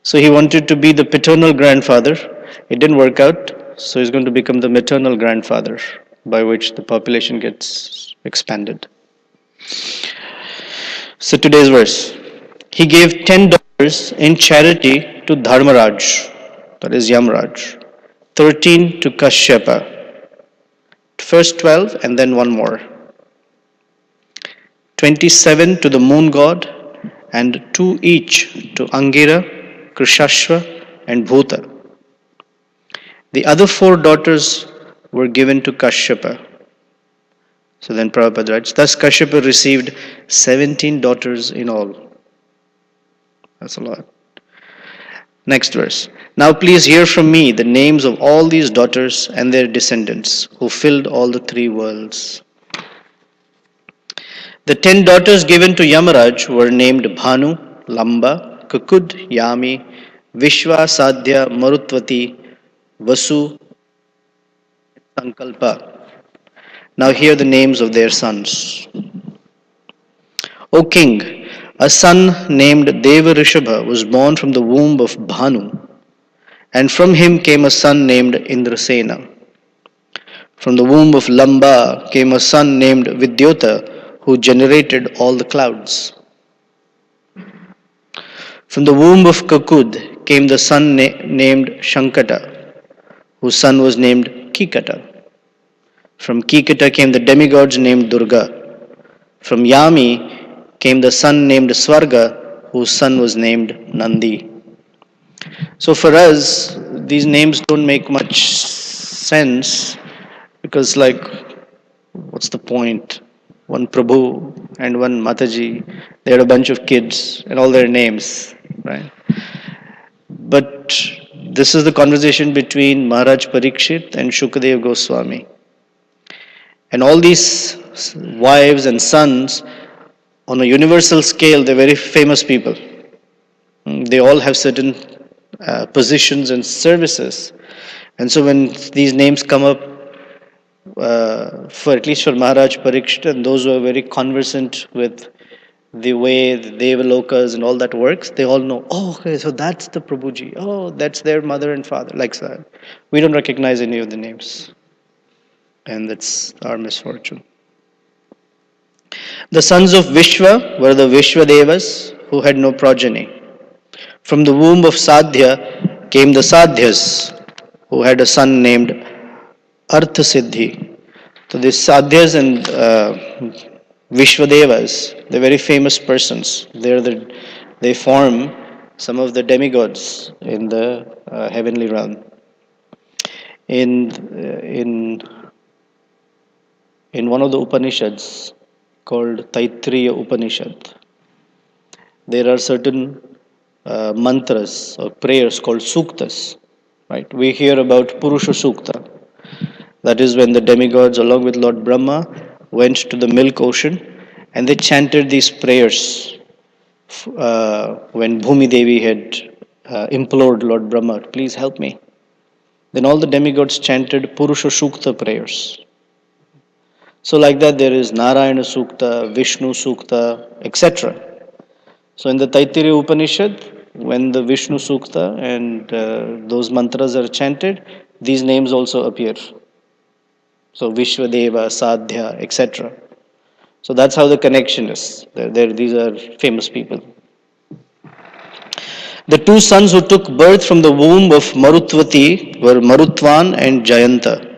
So he wanted to be the paternal grandfather. It didn't work out, so he's going to become the maternal grandfather, by which the population gets expanded. So today's verse. He gave 10 daughters in charity to Dharmaraj, that is Yamraj, 13 to Kashyapa, first 12 and then one more, 27 to the moon god, and 2 each to Angira, Krishashva, and Bhuta. The other 4 daughters were given to Kashyapa. So then Prabhupada writes, thus Kashyapa received 17 daughters in all. That's a lot. Next verse. Now please hear from me the names of all these daughters and their descendants who filled all the 3 worlds. The 10 daughters given to Yamaraj were named Bhanu, Lamba, Kukud, Yami, Vishwa, Sadhya, Marutvati, Vasu, Sankalpa. Now hear the names of their sons. O king, a son named Deva Rishabha was born from the womb of Bhanu, and from him came a son named Indrasena. From the womb of Lamba came a son named Vidyota, who generated all the clouds. From the womb of Kakud came the son named Shankata, whose son was named Kikata. From Kikata came the demigods named Durga. From Yami came the son named Swarga, whose son was named Nandi. So for us, these names don't make much sense because, like, what's the point? One Prabhu and one Mataji, they had a bunch of kids and all their names, right? But this is the conversation between Maharaj Parikshit and Shukadev Goswami. And all these wives and sons, on a universal scale, they're very famous people. They all have certain positions and services. And so when these names come up, for at least for Maharaj Parikshit and those who are very conversant with the way the Devalokas and all that works, they all know, oh, okay, so that's the Prabhuji. Oh, that's their mother and father, like that. We don't recognize any of the names. And that's our misfortune. The sons of Vishwa were the Vishwadevas who had no progeny. From the womb of Sadhya came the Sadhyas, who had a son named Arthasiddhi. So these Sadhyas and Vishwadevas, they're very famous persons. They form some of the demigods in the heavenly realm. In one of the Upanishads called Taittiriya Upanishad, there are certain mantras or prayers called suktas. Right? We hear about Purusha Sukta. That is when the demigods, along with Lord Brahma, went to the milk ocean and they chanted these prayers when Bhumi Devi had implored Lord Brahma, please help me. Then all the demigods chanted Purusha Sukta prayers. So like that there is Narayana Sukta, Vishnu Sukta, etc. So in the Taittiriya Upanishad, when the Vishnu Sukta and those mantras are chanted, these names also appear. So Vishwadeva, Sadhya, etc. So that's how the connection is. These are famous people. The 2 sons who took birth from the womb of Marutvati were Marutvan and Jayanta.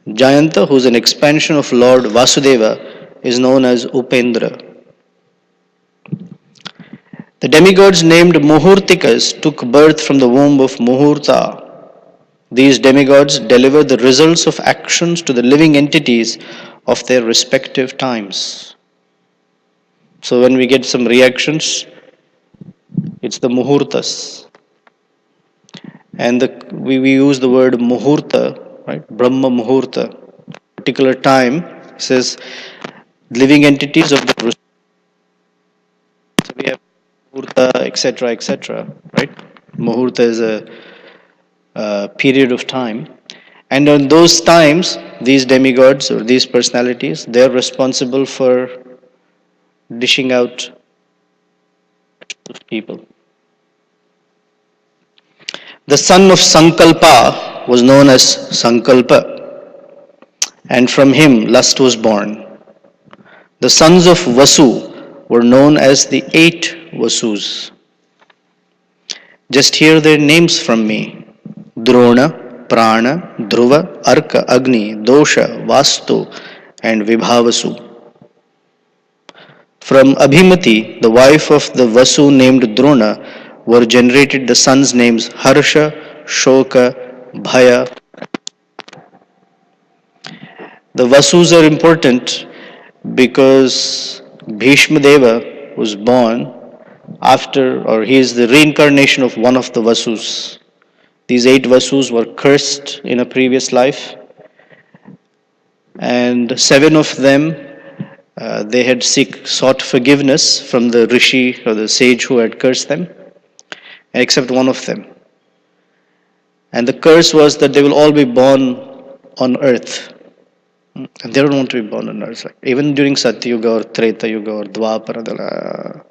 Jayanta, who is an expansion of Lord Vasudeva, is known as Upendra. The demigods named Muhurtikas took birth from the womb of Muhurta. These demigods deliver the results of actions to the living entities of their respective times. So when we get some reactions, it's the Muhurtas. And we use the word Muhurta, right? Brahma Muhurta. Particular time says living entities of the, so we have Muhurta, etc., etc., right? Muhurta is a period of time. And in those times, these demigods or these personalities, they're responsible for dishing out people. The son of Sankalpa was known as Sankalpa, and from him lust was born. The sons of Vasu were known as the 8 Vasus. Just hear their names from me: Drona, Prana, Dhruva, Arka, Agni, Dosha, Vastu, and Vibhavasu. From Abhimati, the wife of the Vasu named Drona, were generated the sons' names Harsha, Shoka, Bhaya. The Vasus are important because Bhishma Deva was born after, or he is the reincarnation of one of the Vasus. These 8 Vasus were cursed in a previous life, and 7 of them they had sought forgiveness from the rishi or the sage who had cursed them, except one of them. And the curse was that they will all be born on earth. And they don't want to be born on earth. Like, even during Satyuga or Treta Yuga or Dwapara,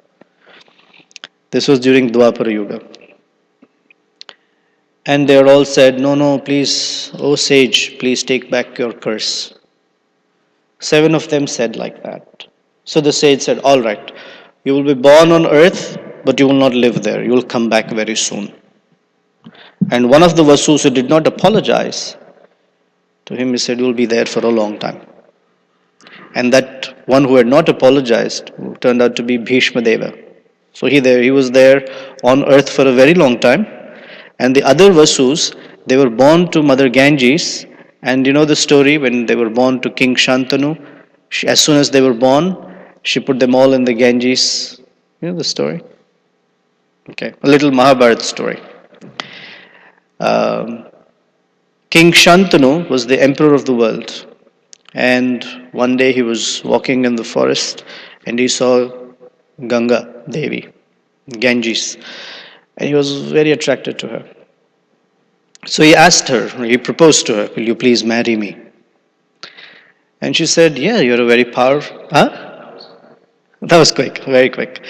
this was during Dwapara Yuga. And they all said, no, no, please, oh sage, please take back your curse. 7 of them said like that. So the sage said, all right, you will be born on earth, but you will not live there. You will come back very soon. And one of the Vasus who did not apologize to him, he said, you will be there for a long time. And that one who had not apologized turned out to be Bhishma Deva. So he was there on earth for a very long time. And the other Vasus, they were born to Mother Ganges. And you know the story when they were born to King Shantanu? As soon as they were born, she put them all in the Ganges. You know the story? Okay, a little Mahabharata story. Um, King Shantanu was the emperor of the world. And one day he was walking in the forest and he saw Ganga Devi, Ganges. And he was very attracted to her. So he asked her, he proposed to her, will you please marry me? And she said, yeah, you're a very powerful. Huh? That was quick, very quick.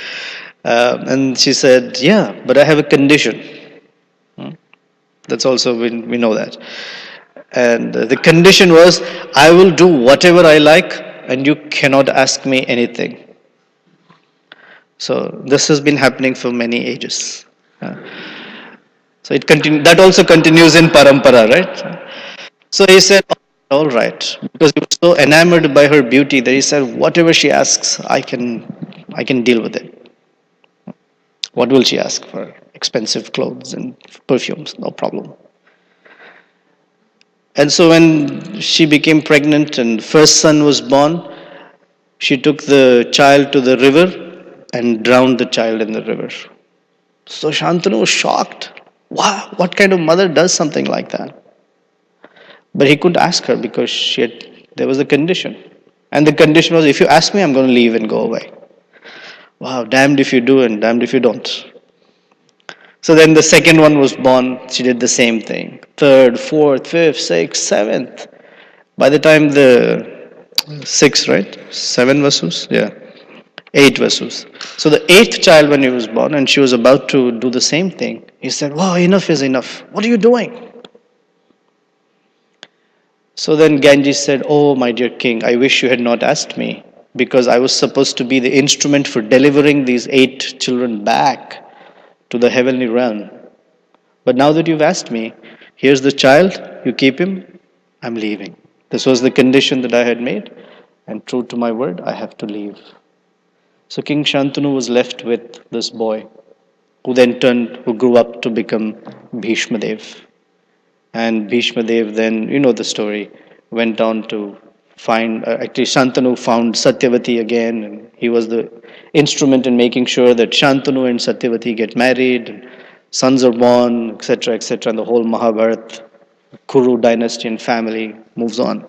And she said, yeah, but I have a condition. That's also, we know that. And the condition was, I will do whatever I like and you cannot ask me anything. So this has been happening for many ages. So that also continues in parampara, right? So he said, all right, because he was so enamored by her beauty that he said, whatever she asks, I can deal with it. What will she ask for? Expensive clothes and perfumes, no problem. And so when she became pregnant and first son was born, she took the child to the river and drowned the child in the river. So Shantanu was shocked. Wow, what kind of mother does something like that? But he couldn't ask her because there was a condition. And the condition was, if you ask me, I'm going to leave and go away. Wow, damned if you do and damned if you don't. So then the second one was born, she did the same thing. Third, fourth, fifth, sixth, seventh. By the time the 6, right? 7 Vasus? Yeah. 8 Vasus. So the 8th child when he was born and she was about to do the same thing, he said, wow, enough is enough. What are you doing? So then Ganges said, oh my dear king, I wish you had not asked me because I was supposed to be the instrument for delivering these 8 children back to the heavenly realm. But now that you've asked me, here's the child, you keep him, I'm leaving. This was the condition that I had made, and true to my word, I have to leave. So King Shantanu was left with this boy, who grew up to become Bhishma Dev. And Bhishma Dev then, you know the story, went on to find, actually Shantanu found Satyavati again, and he was the instrument in making sure that Shantanu and Satyavati get married, and sons are born, etc., and the whole Mahabharata, Kuru dynasty and family moves on.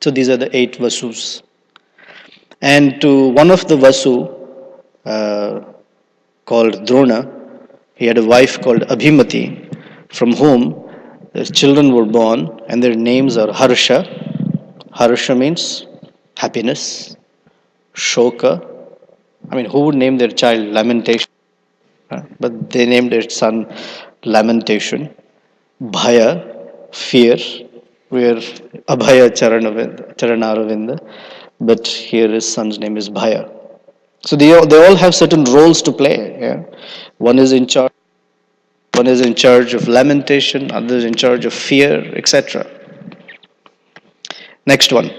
So these are the 8 Vasus. And to one of the Vasu, called Drona, he had a wife called Abhimati, from whom their children were born, and their names are Harsha. Harsha means happiness. Shoka. I mean, who would name their child Lamentation? But they named their son lamentation, Bhaya, fear, where Abhaya Charanaravinda, but here his son's name is Bhaya. So they all have certain roles to play. Yeah? One is in charge, one is in charge of lamentation, other is in charge of fear, etc. Next one.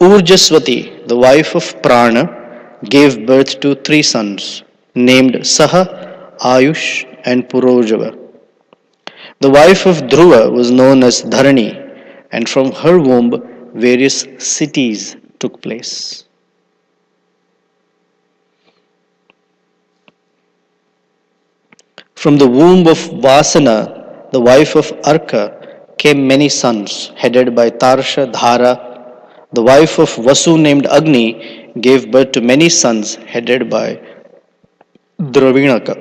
Urjaswati, the wife of Prana, gave birth to three sons named Saha, Ayush, and Purojava. The wife of Dhruva was known as Dharani, and from her womb various cities took place. From the womb of Vasana, the wife of Arka, came many sons, headed by Tarsha, Dhara. The wife of Vasu, named Agni, gave birth to many sons, headed by Dravinaka.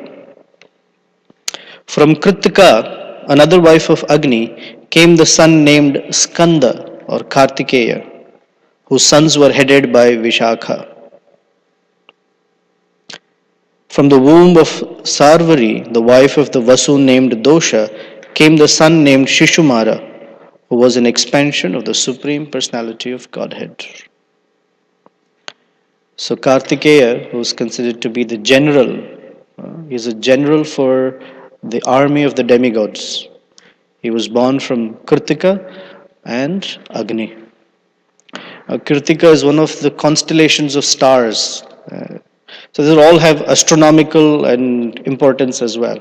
From Kritika, another wife of Agni, came the son named Skanda or Kartikeya, whose sons were headed by Vishakha. From the womb of Sarvari, the wife of the Vasu named Dosha, came the son named Shishumara, who was an expansion of the Supreme Personality of Godhead. So Kartikeya, who is considered to be the general, is a general for the army of the demigods. He was born from Kritika and Agni. Kritika is one of the constellations of stars. So these all have astronomical and importance as well.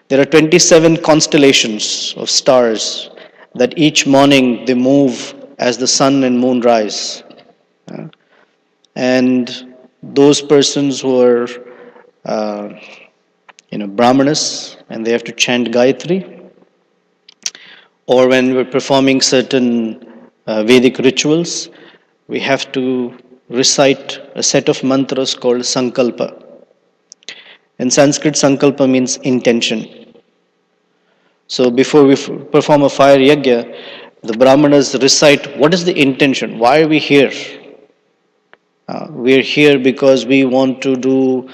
There are 27 constellations of stars that each morning they move as the sun and moon rise. And those persons who are, brahmanas, and they have to chant Gayatri, or when we're performing certain Vedic rituals, we have to recite a set of mantras called Sankalpa. In Sanskrit, Sankalpa means intention. So before we perform a fire yajna, the Brahmanas recite what is the intention, why are we here? We're here because we want to do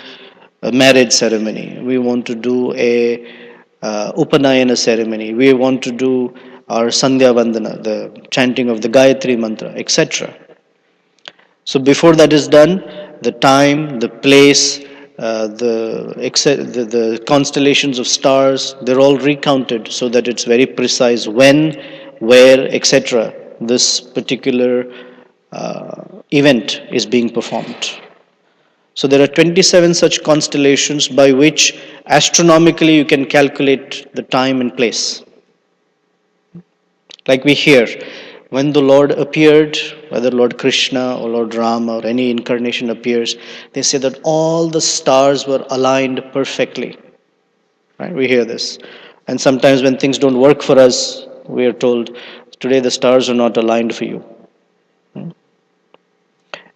a marriage ceremony, we want to do a Upanayana ceremony, we want to do our Sandhya Vandana, the chanting of the Gayatri mantra, etc. So before that is done, the time, the place, the constellations of stars, they're all recounted so that it's very precise when, where, etc. this particular event is being performed. So there are 27 such constellations by which astronomically you can calculate the time and place. Like we hear, when the Lord appeared, whether Lord Krishna or Lord Rama or any incarnation appears, they say that all the stars were aligned perfectly. Right? We hear this. And sometimes when things don't work for us, we are told, today the stars are not aligned for you.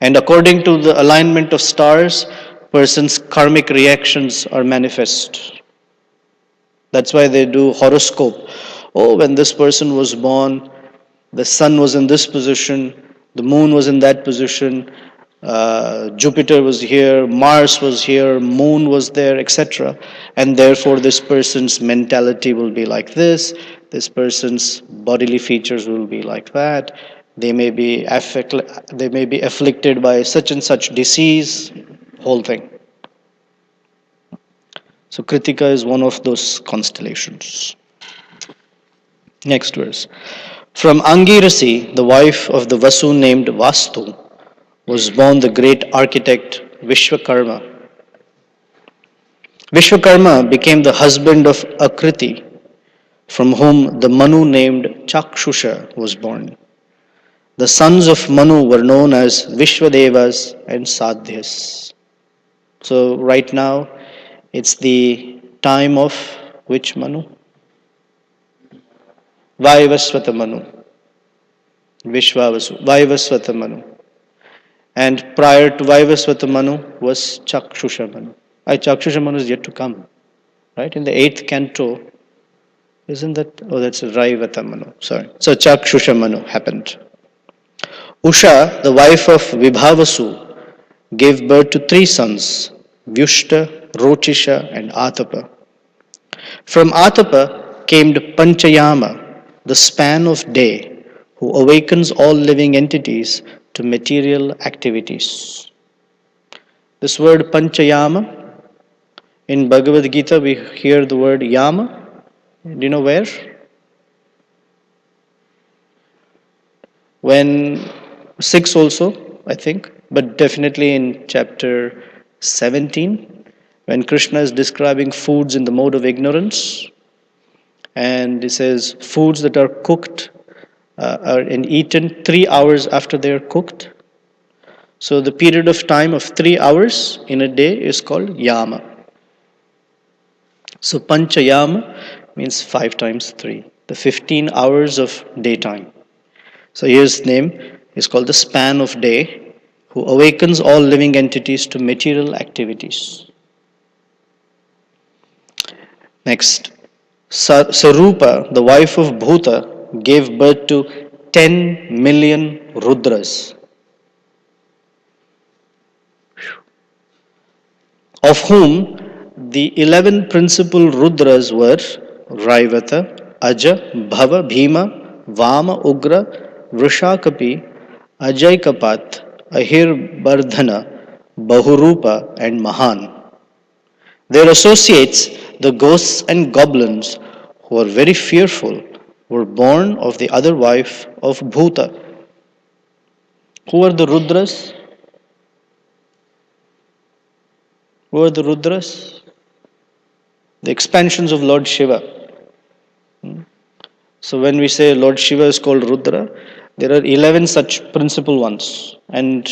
And according to the alignment of stars, person's karmic reactions are manifest. That's why they do horoscope. Oh, when this person was born, the sun was in this position, the moon was in that position, Jupiter was here, Mars was here, moon was there, etc. And therefore this person's mentality will be like this person's bodily features will be like that, they may be afflicted by such and such disease, whole thing. So Kritika is one of those constellations. Next verse. From Angirasi, the wife of the Vasu named Vastu, was born the great architect Vishwakarma. Vishwakarma became the husband of Akriti, from whom the Manu named Chakshusha was born. The sons of Manu were known as Vishwadevas and Sadhyas. So right now, it's the time of which Manu? Vaivasvata Manu. Vishwavasu. Vaivasvata Manu. And prior to Vaivasvata Manu was Chakshusha Manu. Chakshusha Manu is yet to come. Right? In the 8th canto, isn't that? Oh, that's Raivata Manu. Sorry. So Chakshusha Manu happened. Usha, the wife of Vibhavasu, gave birth to 3 sons, Vyushta, Rochisha, and Atapa. From Atapa came Panchayama, the span of day, who awakens all living entities to material activities. This word Panchayama, in Bhagavad Gita we hear the word Yama. Do you know where? When 6 also, I think, but definitely in chapter 17, when Krishna is describing foods in the mode of ignorance, and he says foods that are cooked are eaten 3 hours after they are cooked. So the period of time of 3 hours in a day is called yama. So panchayama means 5 times 3, the 15 hours of daytime. So his name is called the span of day, who awakens all living entities to material activities. Next, Sarupa, the wife of Bhuta, gave birth to 10 million Rudras, of whom the 11 principal Rudras were Raivata, Aja, Bhava, Bhima, Vama, Ugra, Vrishakapi, Ajaykapat, Ahirbardhana, Bahurupa, and Mahan. Their associates, the ghosts and goblins, who were very fearful, were born of the other wife of Bhuta. Who are the Rudras? Who are the Rudras? The expansions of Lord Shiva. So when we say Lord Shiva is called Rudra, there are 11 such principal ones, and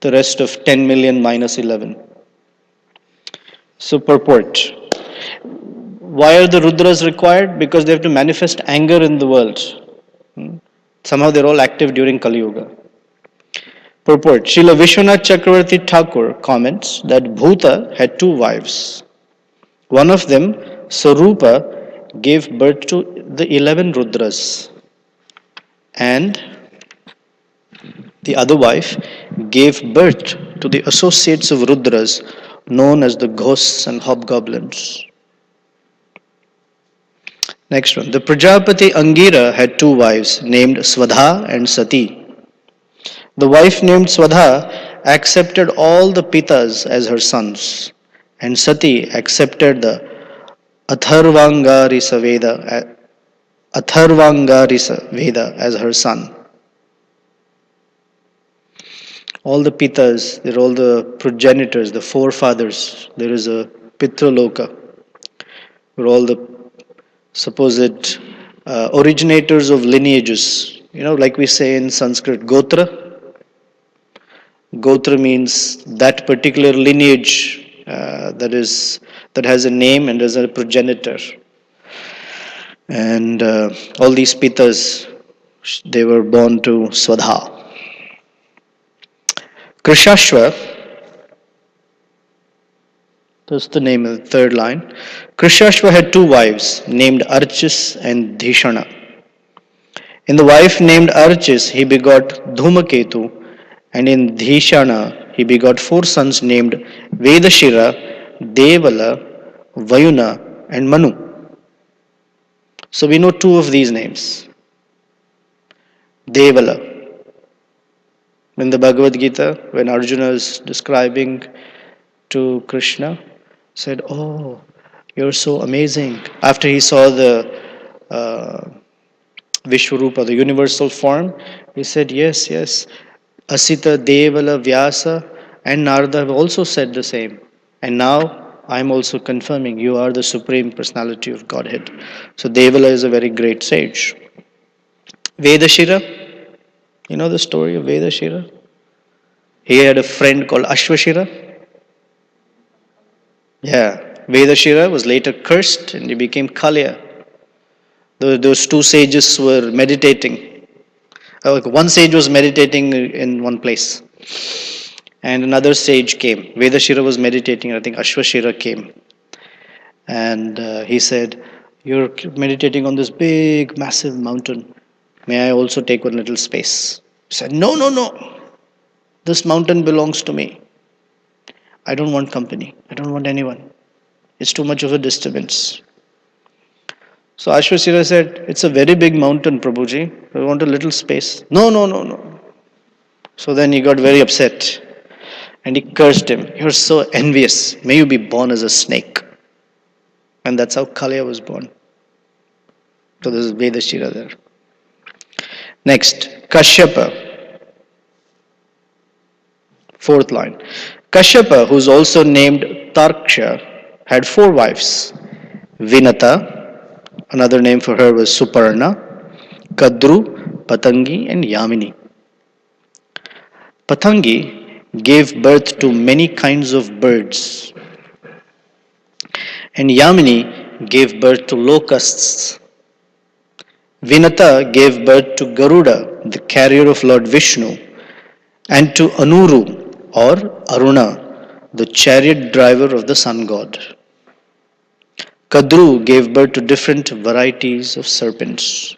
the rest of 10 million minus 11. So purport. Why are the Rudras required? Because they have to manifest anger in the world. Somehow they're all active during Kali Yuga. Purport. Srila Vishwanath Chakravarti Thakur comments that Bhuta had 2 wives. One of them, Sarupa, gave birth to the 11 Rudras, and the other wife gave birth to the associates of Rudras known as the ghosts and hobgoblins. Next one. The Prajapati Angira had 2 wives named Swadha and Sati. The wife named Swadha accepted all the Pitas as her sons, and Sati accepted the Atharvangarisa Veda as her son. All the Pitas, they're all the progenitors, the forefathers. There is a Pitraloka, where all the supposed originators of lineages, like we say in Sanskrit, Gotra. Gotra means that particular lineage that has a name and has a progenitor. And all these Pitas, they were born to Swadha. Krishashva, that's the name of the third line. Krishashva had 2 wives named Archis and Dhishana. In the wife named Archis, he begot Dhumaketu, and in Dhishana, he begot 4 sons named Vedashira, Devala, Vayuna, and Manu. So we know 2 of these names. Devala. In the Bhagavad Gita, when Arjuna is describing to Krishna, said, "Oh, you're so amazing." After he saw the Vishwarupa, the universal form, he said, "Yes, yes. Asita, Devala, Vyasa, and Narada have also said the same. And now I'm also confirming you are the Supreme Personality of Godhead." So Devala is a very great sage. Vedashira, you know the story of Vedashira? He had a friend called Ashvashira. Yeah, Vedashira was later cursed and he became Kalya. Those 2 sages were meditating. One sage was meditating in one place, and another sage came. Vedashira was meditating, I think Ashvashira came. And he said, "You're meditating on this big, massive mountain. May I also take one little space?" He said, "No, no, no. This mountain belongs to me. I don't want company. I don't want anyone." It's too much of a disturbance. So Ashwasira said, it's a very big mountain, Prabhuji. We want a little space. No, no, no, no. So then he got very upset and he cursed him. You're so envious. May you be born as a snake. And that's how Kalya was born. So this is Vedashira there. Next, Kashyapa. Fourth line. Kashyapa, who's also named Tarksha, had 4 wives. Vinata, another name for her was Suparna, Kadru, Patangi, and Yamini. Patangi gave birth to many kinds of birds, and Yamini gave birth to locusts. Vinata gave birth to Garuda, the carrier of Lord Vishnu, and to Anuru or Aruna, the chariot driver of the sun god. Kadru gave birth to different varieties of serpents.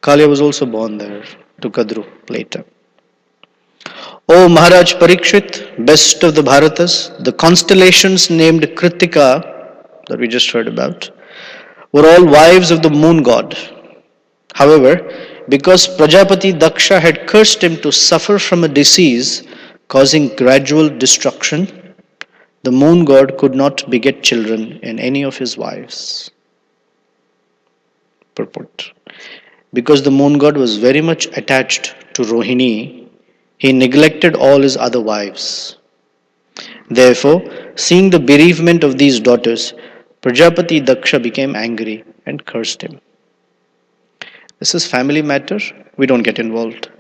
Kalya was also born there to Kadru later. O Maharaj Parikshit, best of the Bharatas, the constellations named Kritika, that we just heard about, were all wives of the moon god. However, because Prajapati Daksha had cursed him to suffer from a disease causing gradual destruction, the moon god could not beget children in any of his wives. Purport. Because the moon god was very much attached to Rohini, he neglected all his other wives. Therefore, seeing the bereavement of these daughters, Prajapati Daksha became angry and cursed him. This is family matter. We don't get involved.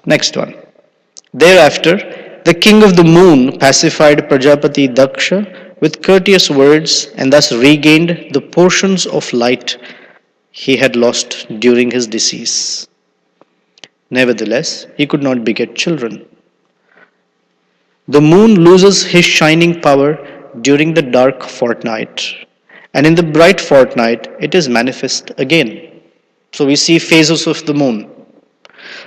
Next one. Thereafter, the king of the moon pacified Prajapati Daksha with courteous words and thus regained the portions of light he had lost during his decease. Nevertheless, he could not beget children. The moon loses his shining power during the dark fortnight, and in the bright fortnight, it is manifest again. So we see phases of the moon.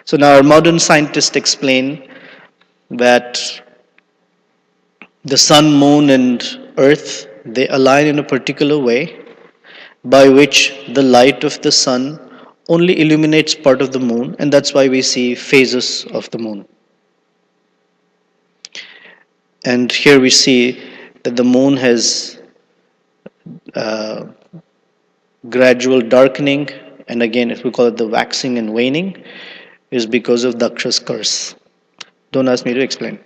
So now our modern scientists explain that the sun, moon, and earth, they align in a particular way by which the light of the sun only illuminates part of the moon, and that's why we see phases of the moon. And here we see that the moon has gradual darkening, and again, if we call it the waxing and waning, is because of Daksha's curse. Don't ask me to explain.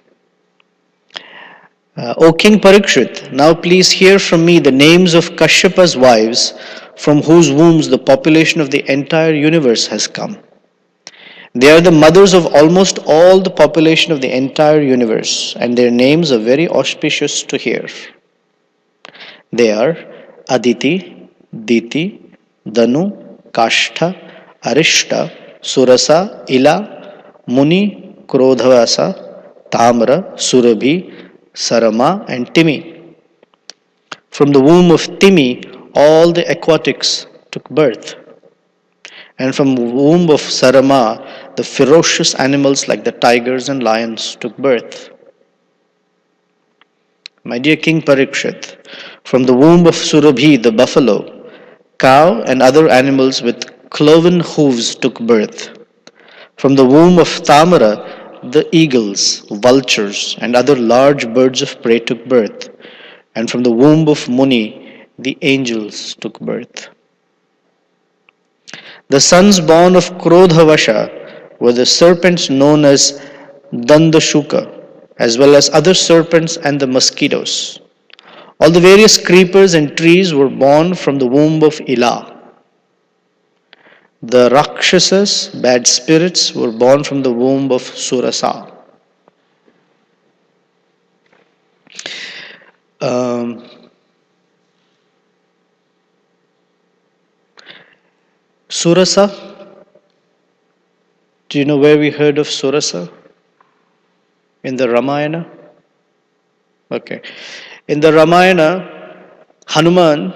O King Parikshit, now please hear from me the names of Kashyapa's wives, from whose wombs the population of the entire universe has come. They are the mothers of almost all the population of the entire universe, and their names are very auspicious to hear. They are Aditi, Diti, Danu, Kashtha, Arishta, Surasa, Ila, Muni, Krodhavasa, Tamra, Surabhi, Sarama, and Timi. From the womb of Timi, all the aquatics took birth. And from the womb of Sarama, the ferocious animals like the tigers and lions took birth. My dear King Parikshit, from the womb of Surabhi, the buffalo, cow and other animals with cloven hooves took birth. From the womb of Tamara, the eagles, vultures, and other large birds of prey took birth. And from the womb of Muni, the angels took birth. The sons born of Krodhavasha were the serpents known as Dandashuka, as well as other serpents and the mosquitoes. All the various creepers and trees were born from the womb of Ila. The Rakshasas, bad spirits, were born from the womb of Surasa. Surasa, do you know where we heard of Surasa? In the Ramayana? Okay. In the Ramayana, Hanuman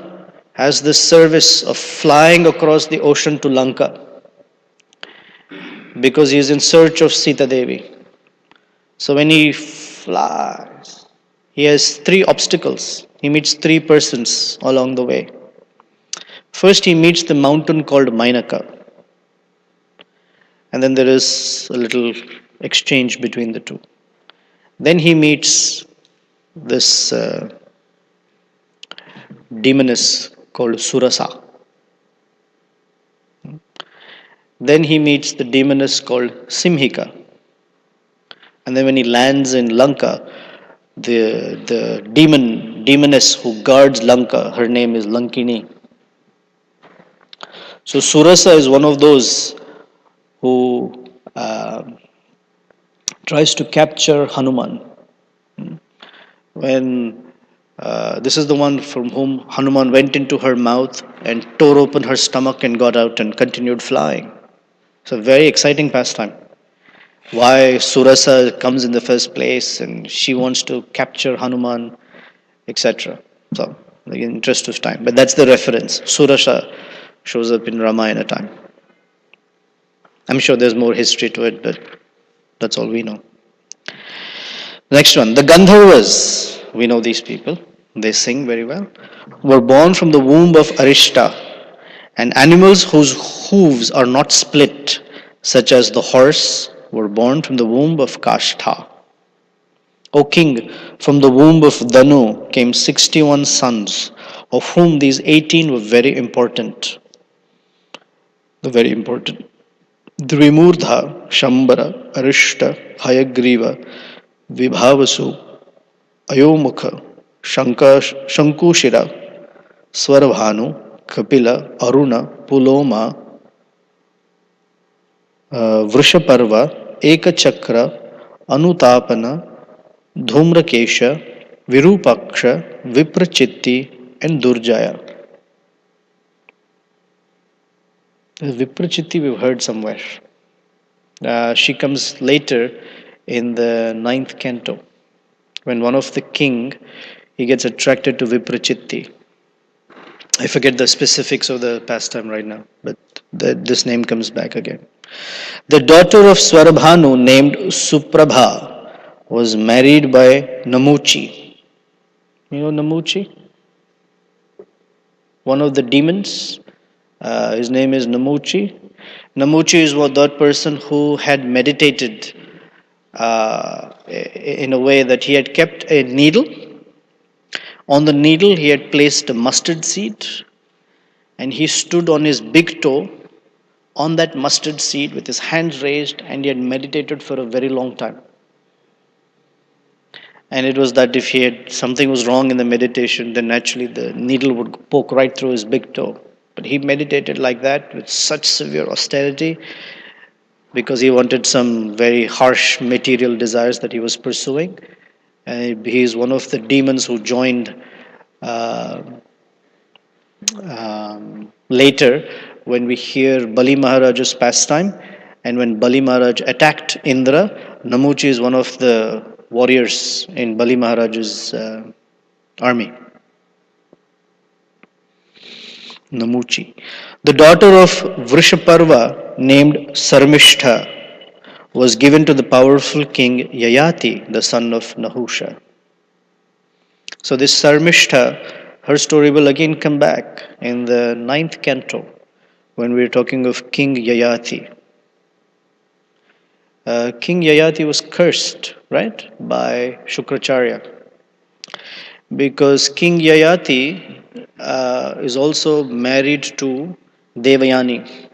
has this service of flying across the ocean to Lanka because he is in search of Sita Devi. So when he flies, He has three obstacles. He meets three persons along the way. First, he meets the mountain called Mainaka. And then there is a little exchange between the two. Then he meets this demoness called Surasa. Then he meets the demoness called Simhika. And then when he lands in Lanka, the demoness who guards Lanka, her name is Lankini. So Surasa is one of those who tries to capture Hanuman. When this is the one from whom Hanuman went into her mouth and tore open her stomach and got out and continued flying. It's a very exciting pastime. Why Surasa comes in the first place and she wants to capture Hanuman, etc. So, in the interest of time. But that's the reference. Surasa shows up in Ramayana time. I'm sure there's more history to it, but that's all we know. Next one, the Gandharvas. We know these people. They sing very well. Were born from the womb of Arishta, and animals whose hooves are not split, such as the horse, were born from the womb of Kashtha. O king, from the womb of Danu came 61 sons, of whom these 18 were very important. The very important. Dvimurdha, Shambara, Arishta, Hayagriva, Vibhavasu, Ayomukha, Shankushira, Swarabhanu, Kapila, Aruna, Puloma, Vrishaparva, Ekachakra, Anutapana, Dhumrakesha, Virupaksha, Viprachitti, and Durjaya. Viprachitti we've heard somewhere. She comes later in the 9th canto. When one of the king, he gets attracted to Viprachitti. I forget the specifics of the pastime right now, but this name comes back again. The daughter of Swarabhanu named Suprabha was married by Namuchi. You know Namuchi? One of the demons. His name is Namuchi. Namuchi is that person who had meditated in a way that he had kept a needle. On the needle, he had placed a mustard seed, and he stood on his big toe on that mustard seed with his hands raised, and he had meditated for a very long time. And it was that if he had something was wrong in the meditation, then naturally the needle would poke right through his big toe. But he meditated like that with such severe austerity because he wanted some very harsh material desires that he was pursuing. And he is one of the demons who joined later when we hear Bali Maharaj's pastime. And when Bali Maharaj attacked Indra, Namuchi is one of the warriors in Bali Maharaj's army. Namuchi. The daughter of Vrishaparva, named Sarmishtha, was given to the powerful king Yayati, the son of Nahusha. So this Sarmishtha, her story will again come back in the 9th canto when we're talking of King Yayati. King Yayati was cursed, right, by Shukracharya. Because King Yayati is also married to Devayani.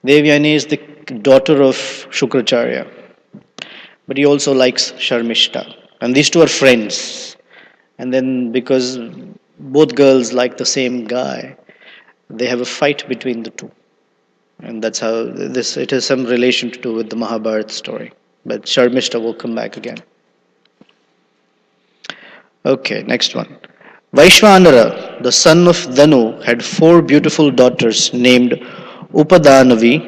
Devayani is the daughter of Shukracharya. But he also likes Sharmishta. And these two are friends. And then because both girls like the same guy, they have a fight between the two. And that's how it has some relation to do with the Mahabharata story. But Sharmishta will come back again. Okay, next one. Vaishvanara, the son of Danu, had 4 beautiful daughters named Upadanavi,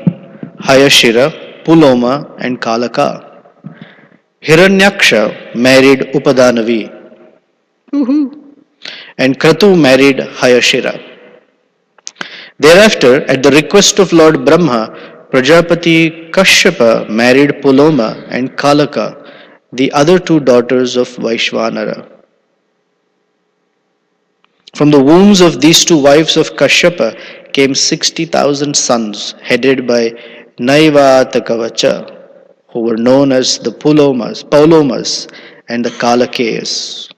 Hayashira, Puloma, and Kalaka. Hiranyaksha married Upadanavi, and Kratu married Hayashira. Thereafter, at the request of Lord Brahma, Prajapati Kashyapa married Puloma and Kalaka the other two daughters of Vaishvanara. From the wombs of these two wives of Kashyapa came 60,000 sons, headed by Naivatakavacha, who were known as the Paulomas and the Kalakeyas.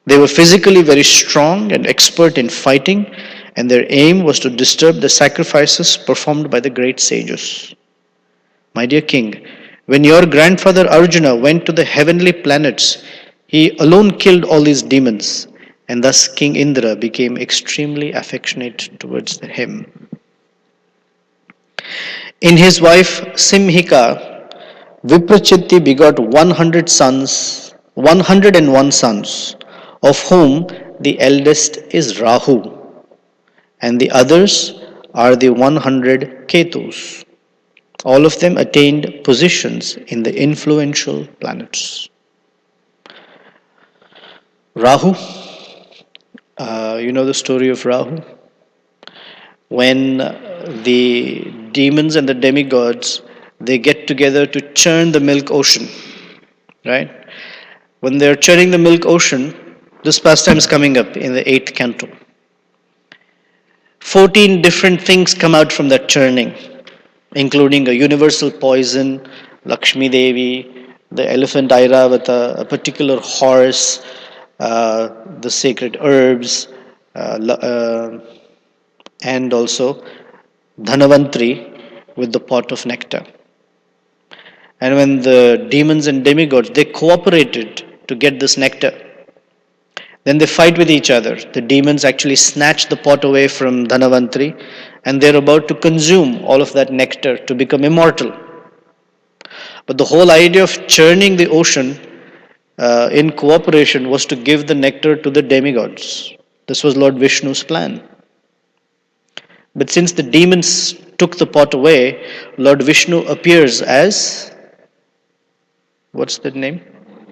They were physically very strong and expert in fighting, and their aim was to disturb the sacrifices performed by the great sages. My dear king, when your grandfather Arjuna went to the heavenly planets, he alone killed all these demons, and thus King Indra became extremely affectionate towards him. In his wife Simhika, Viprachitti begot 101 sons, of whom the eldest is Rahu, and the others are the 100 Ketus. All of them attained positions in the influential planets. Rahu, you know the story of Rahu? When the demons and the demigods, they get together to churn the milk ocean, right? When they're churning the milk ocean, this pastime is coming up in the 8th canto. 14 different things come out from that churning, including a universal poison, Lakshmi Devi, the elephant Airavata, a particular horse, the sacred herbs, and also Dhanavantri with the pot of nectar. And when the demons and demigods, they cooperated to get this nectar, then they fight with each other. The demons actually snatch the pot away from Dhanavantri, and they're about to consume all of that nectar to become immortal. But the whole idea of churning the ocean in cooperation was to give the nectar to the demigods. This was Lord Vishnu's plan. But since the demons took the pot away, Lord Vishnu appears as, what's that name?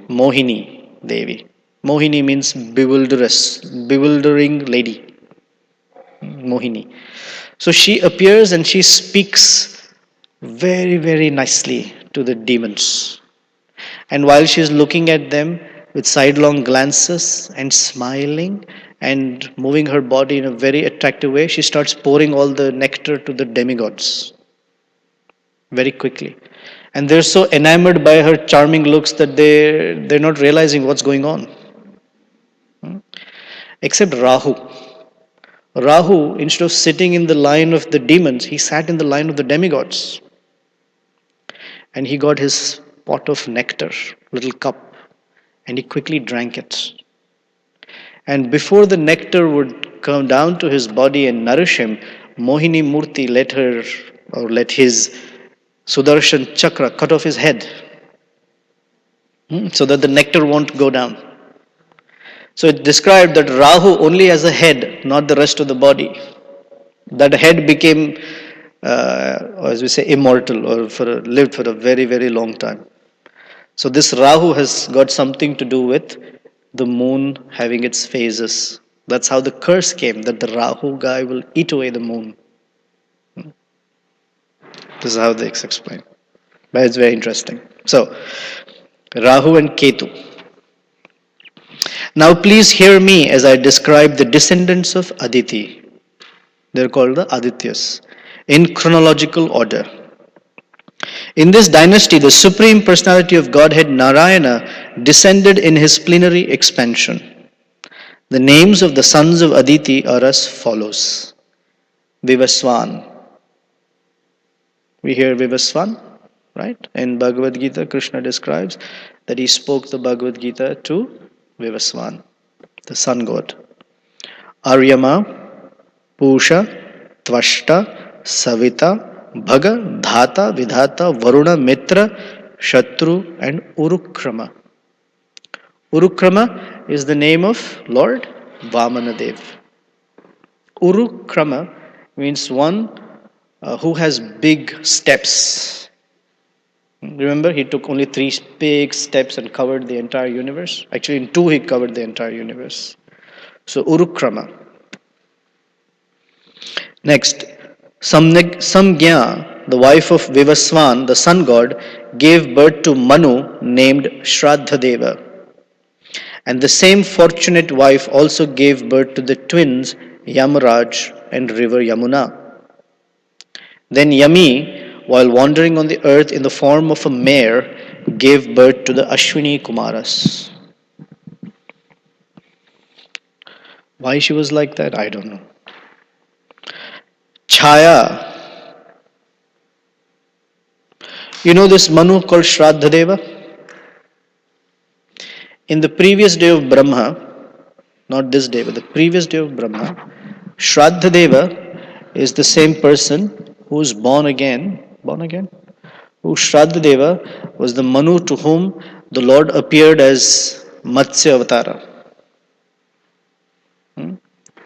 Mohini Devi. Mohini means bewildering lady. Mohini. So she appears and she speaks very, very nicely to the demons. And while she's looking at them with sidelong glances and smiling and moving her body in a very attractive way, she starts pouring all the nectar to the demigods very quickly. And they're so enamored by her charming looks that they're not realizing what's going on. Except Rahu. Rahu, instead of sitting in the line of the demons, he sat in the line of the demigods. And he got his pot of nectar, little cup, and he quickly drank it. And before the nectar would come down to his body and nourish him, Mohini Murti let his Sudarshan Chakra cut off his head so that the nectar won't go down. So it described that Rahu only has a head, not the rest of the body. That head became, as we say, immortal, or lived for a very, very long time. So this Rahu has got something to do with the moon having its phases. That's how the curse came, that the Rahu guy will eat away the moon. This is how they explain. But it's very interesting. So, Rahu and Ketu. Now please hear me as I describe the descendants of Aditi. They're called the Adityas, in chronological order. In this dynasty, the Supreme Personality of Godhead Narayana descended in his plenary expansion. The names of the sons of Aditi are as follows. Vivaswan. We hear Vivaswan, right? In Bhagavad Gita, Krishna describes that he spoke the Bhagavad Gita to Vivaswan, the sun god. Aryama, Pusha, Tvashta, Savita, Bhaga, Dhata, Vidhata, Varuna, Mitra, Shatru, and Urukrama. Urukrama is the name of Lord Vamanadev. Urukrama means one who has big steps. Remember, he took only 3 big steps and covered the entire universe. Actually, in 2 he covered the entire universe. So, Urukrama. Next, Samgya the wife of Vivaswan, the sun god, gave birth to Manu named Shraddha. And the same fortunate wife also gave birth to the twins Yamaraj and river Yamuna. Then Yami, while wandering on the earth in the form of a mare, gave birth to the Ashwini Kumaras. Why she was like that, I don't know. Chaya. You know this Manu called Shraddha? In the previous day of Brahma, not this day, but the previous day of Brahma, Shraddha is the same person who is born again, who Shraddha was the Manu to whom the Lord appeared as Matsya Avatara.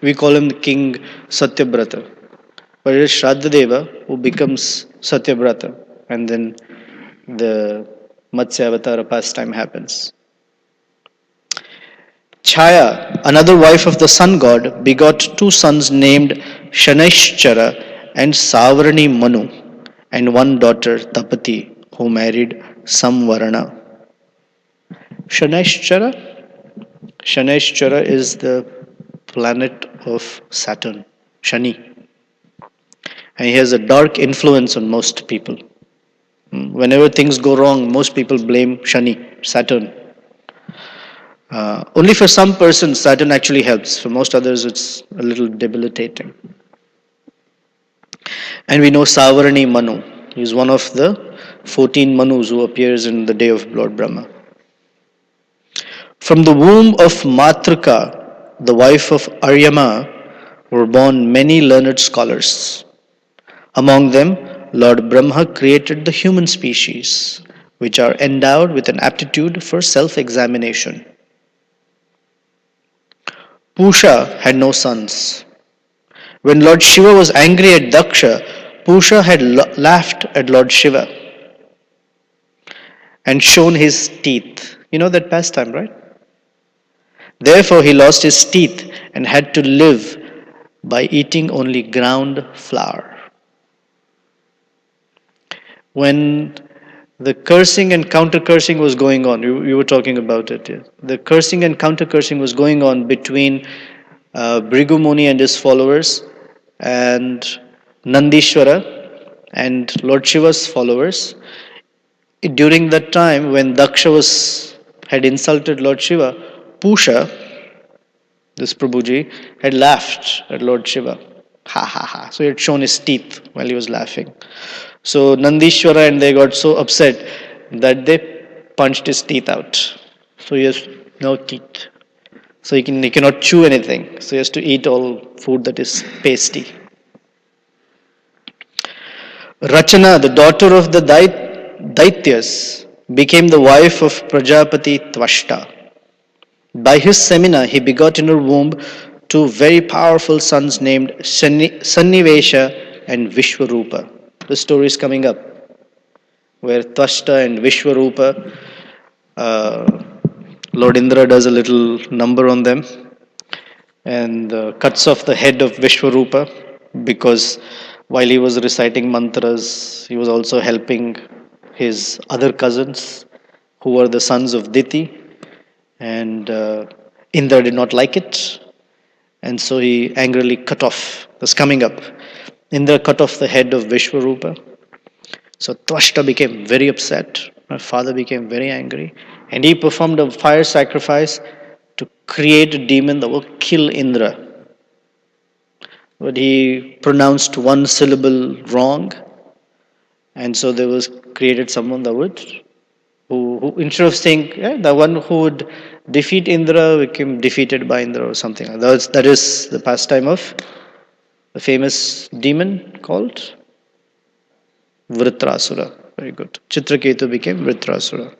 We call him the King Satyabrata. But it is Shraddha who becomes Satyabrata, and then the Matsya Avatara pastime happens. Chaya, another wife of the sun god, begot two sons named Shaneshchara and Savarani Manu, and one daughter, Tapati, who married Samvarana. Shaneshchara? Shaneshchara is the planet of Saturn, Shani. And he has a dark influence on most people. Whenever things go wrong, most people blame Shani, Saturn. Only for some persons, Saturn actually helps. For most others, it's a little debilitating. And we know Savarani Manu. He's one of the 14 Manus who appears in the day of Lord Brahma. From the womb of Matrika, the wife of Aryama, were born many learned scholars. Among them, Lord Brahma created the human species, which are endowed with an aptitude for self-examination. Pusha had no sons. When Lord Shiva was angry at Daksha, Pusha had laughed at Lord Shiva and shown his teeth. You know that pastime, right? Therefore, he lost his teeth and had to live by eating only ground flour. When the cursing and counter cursing was going on, you were talking about it. Yeah. The cursing and counter cursing was going on between Bhrigu Muni and his followers, and Nandishwara and Lord Shiva's followers. During that time, when Daksha had insulted Lord Shiva, Pusha, this Prabhuji, had laughed at Lord Shiva. Ha ha ha. So he had shown his teeth while he was laughing. So Nandishwara and they got so upset that they punched his teeth out. So he has no teeth. So he cannot chew anything. So he has to eat all food that is pasty. Rachana, the daughter of the Daityas, became the wife of Prajapati Tvashta. By his semina, he begot in her womb two very powerful sons named Sannivesha and Vishwarupa. The story is coming up, where Tvashta and Vishwarupa, Lord Indra does a little number on them and cuts off the head of Vishwarupa, because while he was reciting mantras, he was also helping his other cousins who were the sons of Diti, and Indra did not like it, and so he angrily cut off. That's coming up. Indra cut off the head of Vishwarupa. So Tvashta became very upset. My father became very angry, and he performed a fire sacrifice to create a demon that will kill Indra. But he pronounced one syllable wrong, and so there was created someone that would, who instead of saying the one who would defeat Indra became defeated by Indra or something like that. That is the pastime of the famous demon called Vritrasura. Very good. Chitraketu became Vritrasura.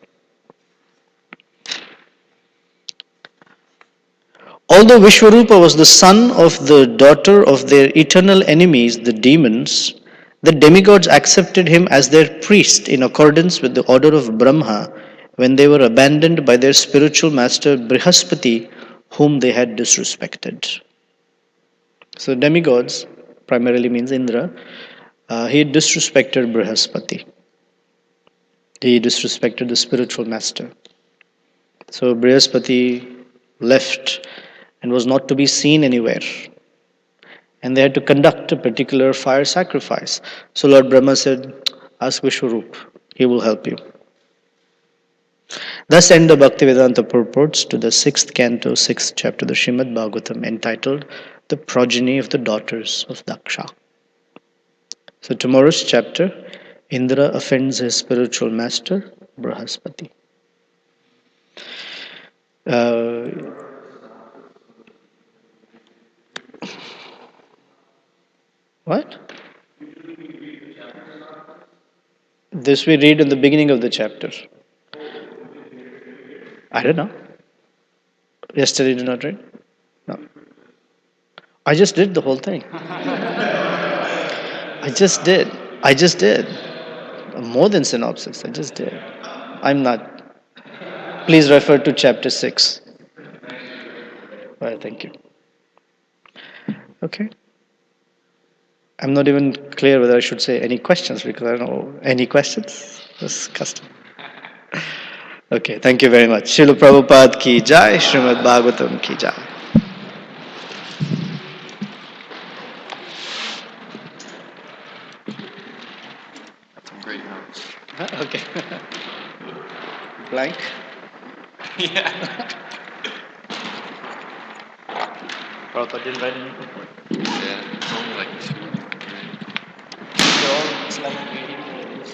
Although Vishwarupa was the son of the daughter of their eternal enemies, the demons, the demigods accepted him as their priest in accordance with the order of Brahma when they were abandoned by their spiritual master Brihaspati, whom they had disrespected. So demigods primarily means Indra. He disrespected Brihaspati. He disrespected the spiritual master. So Brihaspati left and was not to be seen anywhere. And they had to conduct a particular fire sacrifice. So Lord Brahma said, ask Vishwarup, he will help you. Thus end the Bhaktivedanta purports to the 6th canto, 6th chapter of the Srimad Bhagvatam, entitled The Progeny of the Daughters of Daksha. So tomorrow's chapter, Indra offends his spiritual master, Brihaspati. What? This we read in the beginning of the chapter. I don't know. Yesterday you did not read? No. I just did the whole thing. I just did. I just did. More than synopsis. I just did. I'm not. Please refer to chapter 6. Well, thank you. Okay. I'm not even clear whether I should say any questions because I don't know. Any questions? That's custom. Okay, thank you very much. Srila Prabhupada ki jai, Srimad Bhagavatam ki jai. Some great notes. Okay. Blank? Yeah. Prabhupada didn't write anything. Yeah, it's only like 2. They're all, it's like 80 pages.